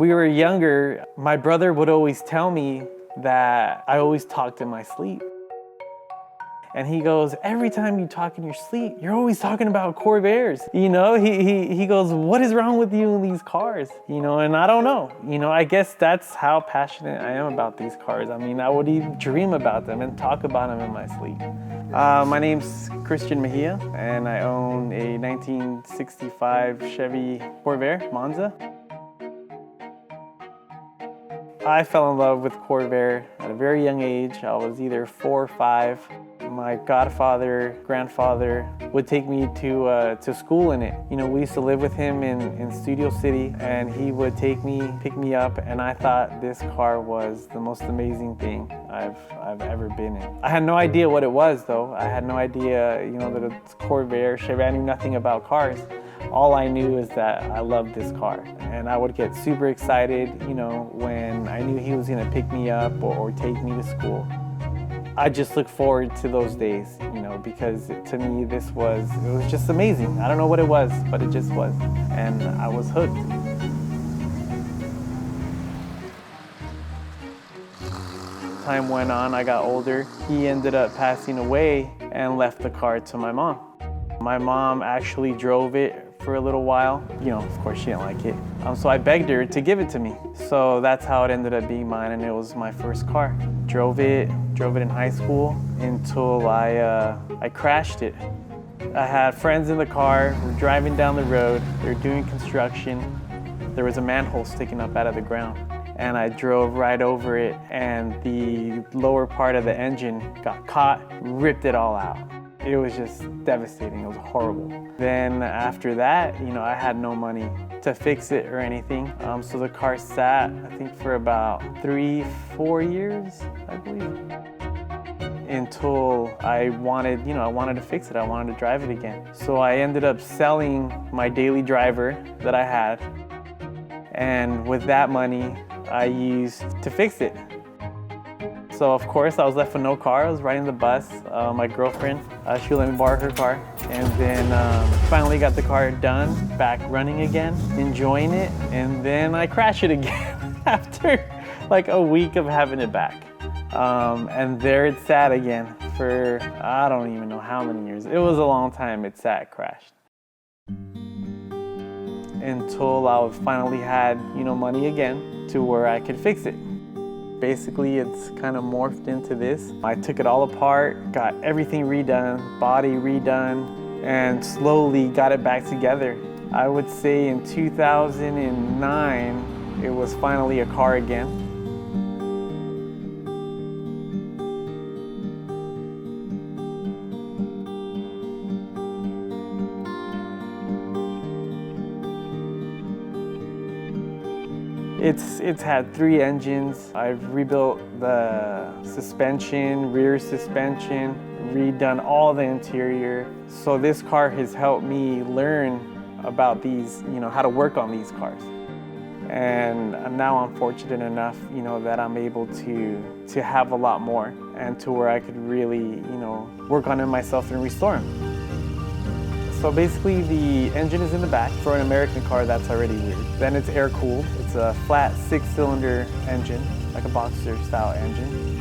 we were younger, my brother would always tell me that I always talked in my sleep. And he goes, every time you talk in your sleep, you're always talking about Corvairs. You know, he goes, what is wrong with you in these cars? You know, and I don't know. You know, I guess that's how passionate I am about these cars. I mean, I would even dream about them and talk about them in my sleep. My name's Christopher Mejia, and I own a 1965 Chevy Corvair Monza. I fell in love with Corvair at a very young age. I was either 4 or 5. My godfather, grandfather would take me to school in it. You know, we used to live with him in Studio City, and he would pick me up, and I thought this car was the most amazing thing I've ever been in. I had no idea what it was, though. I had no idea, you know, that it's Corvair, Chevy. I knew nothing about cars. All I knew is that I loved this car, and I would get super excited, you know, when I knew he was gonna pick me up or take me to school. I just look forward to those days, you know, because to me it was just amazing. I don't know what it was, but it just was, and I was hooked. Time went on, I got older. He ended up passing away and left the car to my mom. My mom actually drove it for a little while. You know, of course she didn't like it. So I begged her to give it to me. So that's how it ended up being mine, and it was my first car. Drove it in high school until I crashed it. I had friends in the car, we're driving down the road, they're doing construction. There was a manhole sticking up out of the ground, and I drove right over it, and the lower part of the engine got caught, ripped it all out. It was just devastating, it was horrible. Then after that, you know, I had no money to fix it or anything. So the car sat, I think for about 3-4 years, I believe. Until I wanted to fix it, I wanted to drive it again. So I ended up selling my daily driver that I had. And with that money, I used to fix it. So of course I was left with no car. I was riding the bus. My girlfriend, she let me borrow her car, and then finally got the car done, back running again, enjoying it, and then I crashed it again after like a week of having it back. And there it sat again for I don't even know how many years. It was a long time it sat crashed. Until I finally had, you know, money again to where I could fix it. Basically, it's kind of morphed into this. I took it all apart, got everything redone, body redone, and slowly got it back together. I would say in 2009, it was finally a car again. It's had 3 engines. I've rebuilt the suspension, rear suspension, redone all the interior. So this car has helped me learn about these, you know, how to work on these cars. And now I'm fortunate enough, you know, that I'm able to have a lot more, and to where I could really, you know, work on them myself and restore them. So basically the engine is in the back. For an American car, that's already weird. Then it's air-cooled. It's a flat 6-cylinder engine, like a Boxster style engine.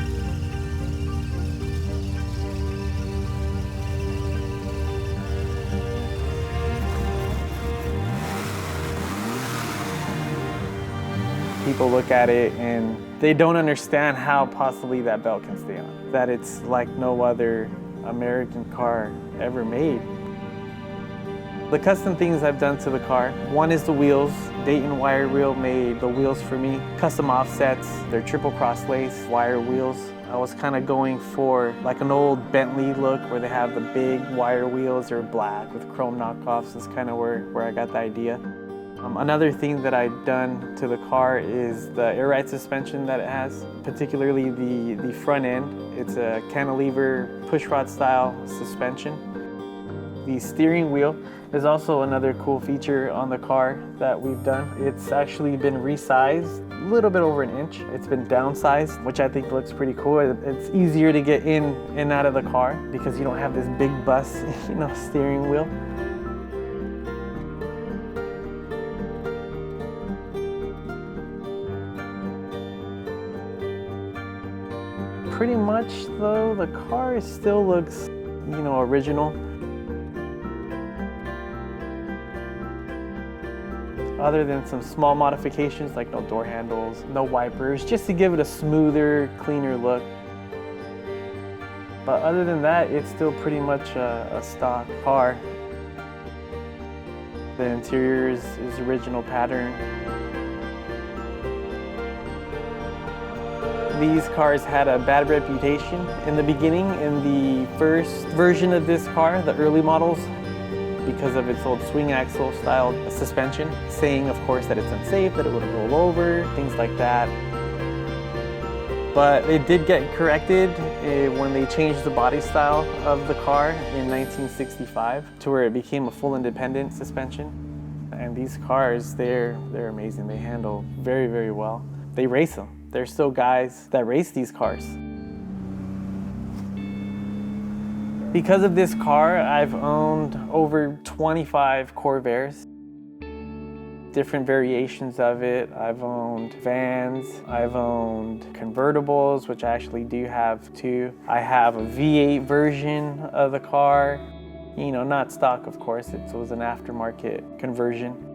People look at it and they don't understand how possibly that belt can stay on. That it's like no other American car ever made. The custom things I've done to the car, one is the wheels. Dayton Wire Wheel made the wheels for me. Custom offsets, they're triple cross lace wire wheels. I was kind of going for like an old Bentley look where they have the big wire wheels, they're black with chrome knockoffs. That's kind of where I got the idea. Another thing that I've done to the car is the air ride suspension that it has, particularly the front end. It's a cantilever pushrod style suspension. The steering wheel is also another cool feature on the car that we've done. It's actually been resized a little bit over 1 inch. It's been downsized, which I think looks pretty cool. It's easier to get in and out of the car because you don't have this big bus, you know, steering wheel. Pretty much though, the car still looks, original. Other than some small modifications like no door handles, no wipers, just to give it a smoother, cleaner look. But other than that, it's still pretty much a stock car. The interior is original pattern. These cars had a bad reputation in the beginning, in the first version of this car, the early models, because of its old swing axle style suspension, saying of course that it's unsafe, that it would roll over, things like that. But it did get corrected when they changed the body style of the car in 1965 to where it became a full independent suspension. And these cars, they're amazing. They handle very, very well. They race them. There's still guys that race these cars. Because of this car, I've owned over 25 Corvairs. Different variations of it. I've owned vans, I've owned convertibles, which I actually do have too. I have a V8 version of the car. Not stock, of course, it was an aftermarket conversion.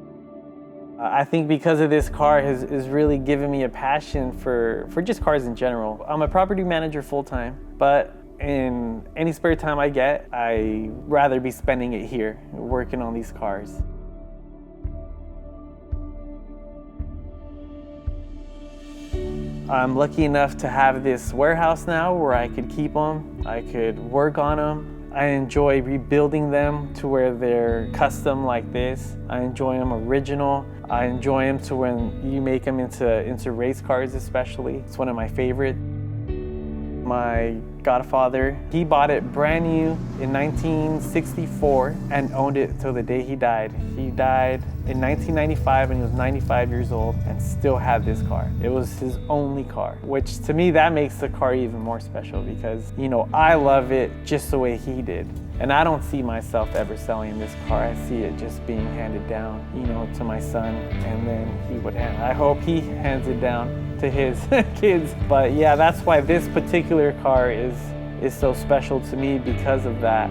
I think because of this car has really given me a passion for just cars in general. I'm a property manager full-time, but in any spare time I get, I'd rather be spending it here, working on these cars. I'm lucky enough to have this warehouse now where I could keep them, I could work on them. I enjoy rebuilding them to where they're custom like this. I enjoy them original. I enjoy them to when you make them into race cars especially. It's one of my favorite. My godfather, he bought it brand new in 1964 and owned it till the day he died. He died in 1995 and he was 95 years old and still had this car. It was his only car, which to me that makes the car even more special because, I love it just the way he did. And I don't see myself ever selling this car. I see it just being handed down, to my son, and then he would I hope he hands it down to his kids. But yeah, that's why this particular car is so special to me because of that.